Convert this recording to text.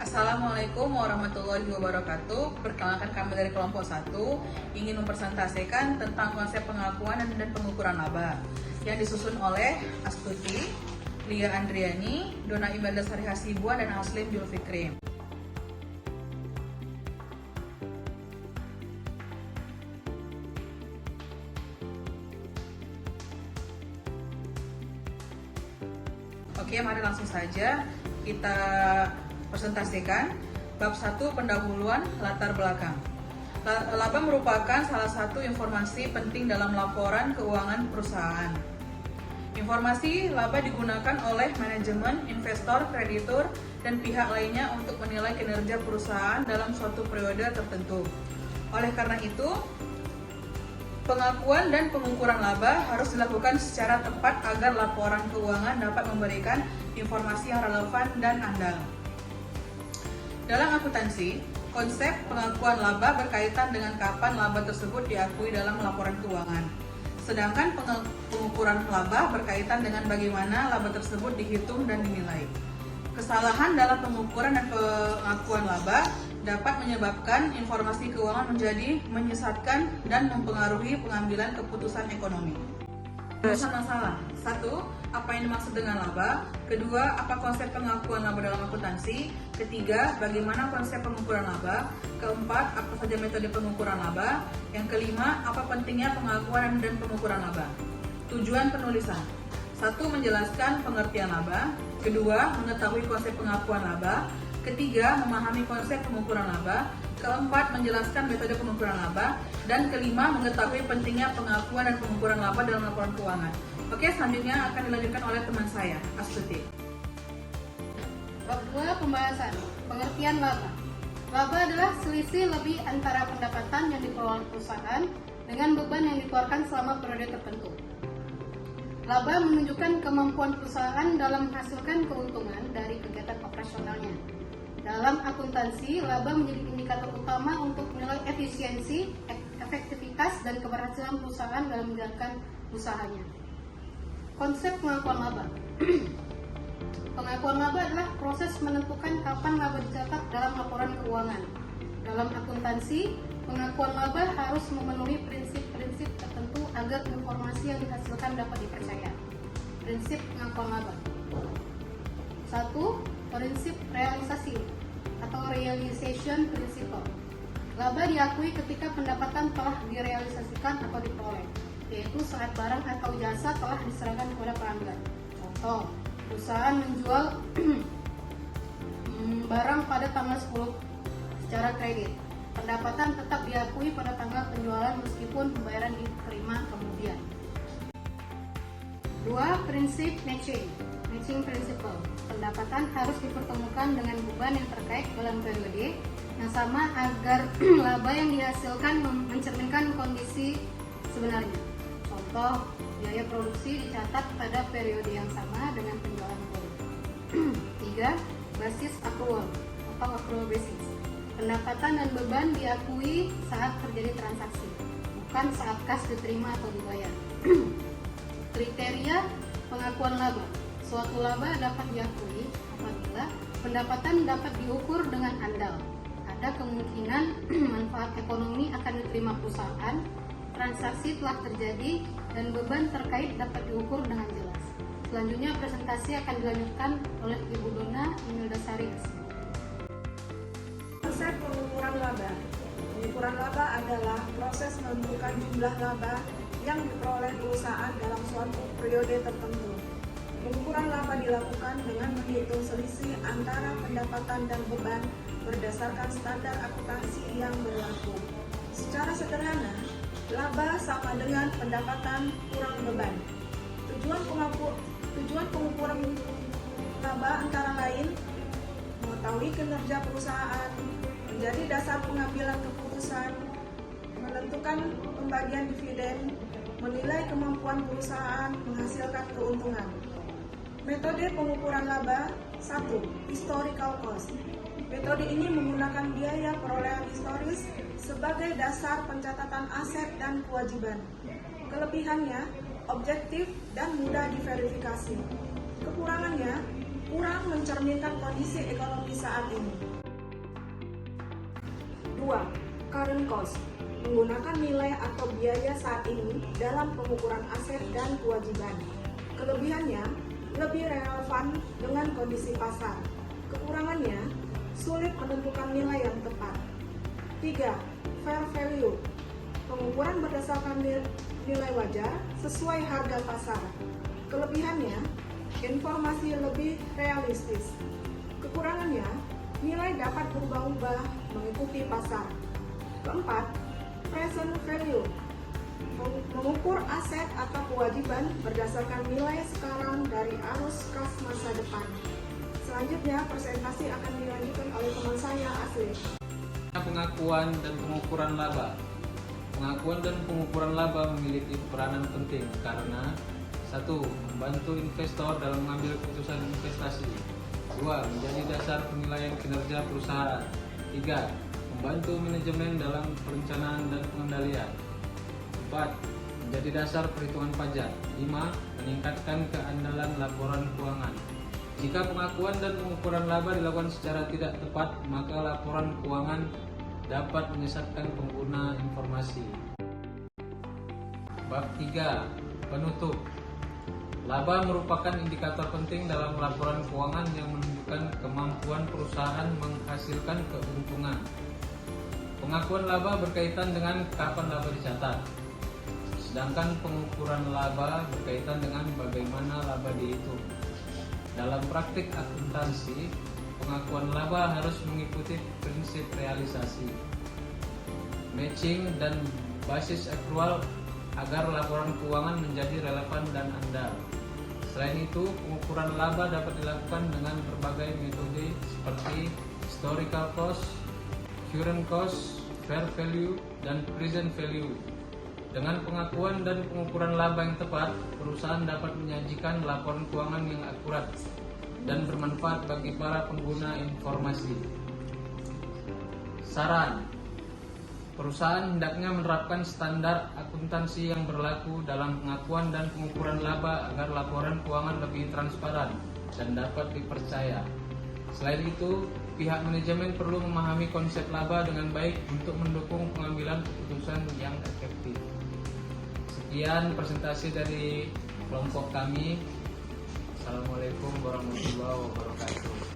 Assalamualaikum warahmatullahi wabarakatuh. Perkenalkan, kami dari kelompok 1 ingin mempresentasikan tentang konsep pengakuan dan pengukuran laba yang disusun oleh Astuti, Lia Andriani, Dona Imelda Sari Hasibuan, dan Aslim Julfikri. Oke, mari langsung saja kita presentasikan. Bab 1, pendahuluan latar belakang. Laba merupakan salah satu informasi penting dalam laporan keuangan perusahaan. Informasi laba digunakan oleh manajemen, investor, kreditur, dan pihak lainnya untuk menilai kinerja perusahaan dalam suatu periode tertentu. Oleh karena itu, pengakuan dan pengukuran laba harus dilakukan secara tepat agar laporan keuangan dapat memberikan informasi yang relevan dan andal. Dalam akuntansi, konsep pengakuan laba berkaitan dengan kapan laba tersebut diakui dalam laporan keuangan. Sedangkan pengukuran laba berkaitan dengan bagaimana laba tersebut dihitung dan dinilai. Kesalahan dalam pengukuran dan pengakuan laba dapat menyebabkan informasi keuangan menjadi menyesatkan dan mempengaruhi pengambilan keputusan ekonomi. Rumusan masalah. 1. Apa yang dimaksud dengan laba? 2. Apa konsep pengakuan laba dalam akuntansi? 3. Bagaimana konsep pengukuran laba? 4. Apa saja metode pengukuran laba? Yang 5. Apa pentingnya pengakuan dan pengukuran laba? Tujuan penulisan. 1. Menjelaskan pengertian laba. 2. Mengetahui konsep pengakuan laba. 3. Memahami konsep pengukuran laba. 4. Menjelaskan metode pengukuran laba. Dan 5. Mengetahui pentingnya pengakuan dan pengukuran laba dalam laporan keuangan. Oke, selanjutnya akan dilanjutkan oleh teman saya, Astuti. Bab 2, pembahasan. Pengertian laba. Laba adalah selisih lebih antara pendapatan yang diperoleh perusahaan dengan beban yang dikeluarkan selama periode tertentu. Laba menunjukkan kemampuan perusahaan dalam menghasilkan keuntungan dari kegiatan operasionalnya. Dalam akuntansi, laba menjadi indikator utama untuk menilai efisiensi, efektivitas, dan keberhasilan perusahaan dalam menjalankan usahanya. Konsep pengakuan laba. Pengakuan laba adalah proses menentukan kapan laba dicatat dalam laporan keuangan. Dalam akuntansi, pengakuan laba harus memenuhi prinsip-prinsip tertentu agar informasi yang dihasilkan dapat dipercaya. Prinsip pengakuan laba. 1. Prinsip realisasi atau realization principle. Laba diakui ketika pendapatan telah direalisasikan atau diperoleh, yaitu saat barang atau jasa telah diserahkan kepada pelanggan. Contoh, perusahaan menjual barang pada tanggal 10 secara kredit. Pendapatan tetap diakui pada tanggal penjualan meskipun pembayaran diterima kemudian. 2. Prinsip matching principle. Pendapatan harus dipertemukan dengan beban yang terkait dalam periode yang sama agar laba yang dihasilkan mencerminkan kondisi sebenarnya. Contoh, biaya produksi dicatat pada periode yang sama dengan penjualan produk. 3. Basis accrual atau accrual basis. Pendapatan dan beban diakui saat terjadi transaksi, bukan saat kas diterima atau dibayar. Kriteria pengakuan laba. Suatu laba dapat diakui apabila pendapatan dapat diukur dengan andal. Ada kemungkinan manfaat ekonomi akan diterima perusahaan, transaksi telah terjadi, dan beban terkait dapat diukur dengan jelas. Selanjutnya presentasi akan dilanjutkan oleh Ibu Dona Imelda Sari Hasibuan. Konsep pengukuran laba. Pengukuran laba adalah proses menentukan jumlah laba yang diperoleh perusahaan dalam suatu periode tertentu. Pengukuran laba dilakukan dengan menghitung selisih antara pendapatan dan beban berdasarkan standar akuntansi yang berlaku. Secara sederhana, laba sama dengan pendapatan kurang beban. Tujuan pengukuran laba antara lain mengetahui kinerja perusahaan, menjadi dasar pengambilan keputusan, menentukan pembagian dividen, menilai kemampuan perusahaan menghasilkan keuntungan. Metode pengukuran laba. 1. Historical cost. Metode ini menggunakan biaya perolehan historis sebagai dasar pencatatan aset dan kewajiban. Kelebihannya, objektif dan mudah diverifikasi. Kekurangannya, kurang mencerminkan kondisi ekonomi saat ini. 2. Current cost, menggunakan nilai atau biaya saat ini dalam pengukuran aset dan kewajiban. Kelebihannya lebih relevan dengan kondisi pasar. Kekurangannya sulit menentukan nilai yang tepat. 3. Fair value, pengukuran berdasarkan nilai wajar sesuai harga pasar. Kelebihannya, informasi lebih realistis. Kekurangannya, nilai dapat berubah-ubah mengikuti pasar. 4. Present value, mengukur aset atau kewajiban berdasarkan nilai sekarang dari arus kas masa depan. Selanjutnya, presentasi akan dilanjutkan oleh teman saya, Asli. Pengakuan dan pengukuran laba. Pengakuan dan pengukuran laba memiliki peranan penting karena 1. Membantu investor dalam mengambil keputusan investasi. 2. Menjadi dasar penilaian kinerja perusahaan. 3. Membantu manajemen dalam perencanaan dan pengendalian. 4. Menjadi dasar perhitungan pajak. 5. Meningkatkan keandalan laporan keuangan. Jika pengakuan dan pengukuran laba dilakukan secara tidak tepat, maka laporan keuangan dapat menyesatkan pengguna informasi. Bab 3. Penutup. Laba merupakan indikator penting dalam laporan keuangan yang menunjukkan kemampuan perusahaan menghasilkan keuntungan. Pengakuan laba berkaitan dengan kapan laba dicatat, sedangkan pengukuran laba berkaitan dengan bagaimana laba dihitung. Dalam praktik akuntansi, pengakuan laba harus mengikuti prinsip realisasi, matching, dan basis akrual agar laporan keuangan menjadi relevan dan andal. Selain itu, pengukuran laba dapat dilakukan dengan berbagai metode seperti historical cost, current cost, fair value, dan present value. Dengan pengakuan dan pengukuran laba yang tepat, perusahaan dapat menyajikan laporan keuangan yang akurat dan bermanfaat bagi para pengguna informasi. Saran: perusahaan hendaknya menerapkan standar akuntansi yang berlaku dalam pengakuan dan pengukuran laba agar laporan keuangan lebih transparan dan dapat dipercaya. Selain itu, pihak manajemen perlu memahami konsep laba dengan baik untuk mendukung pengambilan keputusan yang efektif. Sekian presentasi dari kelompok kami. Assalamualaikum warahmatullahi wabarakatuh.